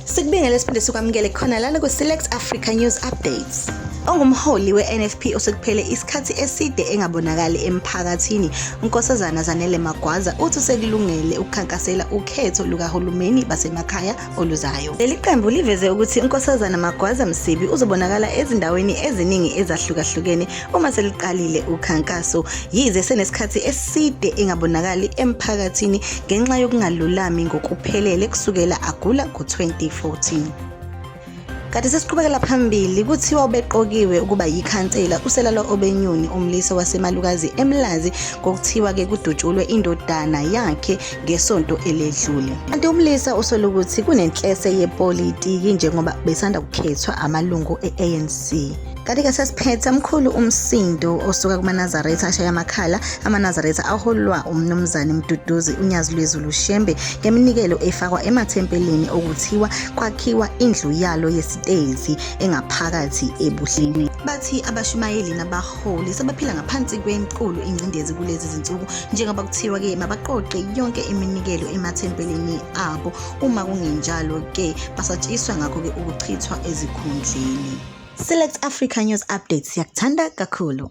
Sikubingelela siphinde sikwamukele khona lana ku-Select Africa News Updates. Ongumholi we-NFP osekuphele isikhathi eside engabonakali emphakathini, unkosazana Zanele Magwazi uthi usekulungele ukukhankasela ukhetho lukahulumeni basemakhaya oluzayo. Leli qembu liveze ukuthi unkosazana Magwazi Msibi uzobonakala ezindaweni eziningi ezahlukahlukene uma seliqalile ukukhankaso, yize senesikhathi eside engabonakali emphakathini ngenxa yokungalulami ngokuphelele kusukela agula ngo-2014. Kade sesiqhubekela phambili kuthiwa ubeqokiwe ukuba yikhansela uselalo obenyoni umlisa wasemalukazi eMlazi ngokuthiwa-ke kudutshulwe indodana yakhe ngesonto eledlule. Kanti umlisa usola ukuthi kunenhlese yepolitiki njengoba besanda kukhethwa amalungu e-ANC. Kanti-ke sesiphethe mkhulu umsindo osuka kumaNazaretha ashaya amakhala, amaNazaretha aholwa umnumzane Mduduzi uNyazilwezulu Shembe ngeminikelo efakwa emathempelini okuthiwa kwakhiwa indlu yalo yesitezi engaphakathi ebuhleni. Bathi abashumayeli nabaholi sebaphila ngaphansi kwenkulu ingcindezi kulezi zinsuku njengoba kuthiwa-ke mabaqoqe yonke iminikelo emathempelini abo, uma kungenjalo-ke basatshiswa ngakho-ke ukuchithwa ezikhundleni. Select Africa News Updates, siyakuthanda kakhulu.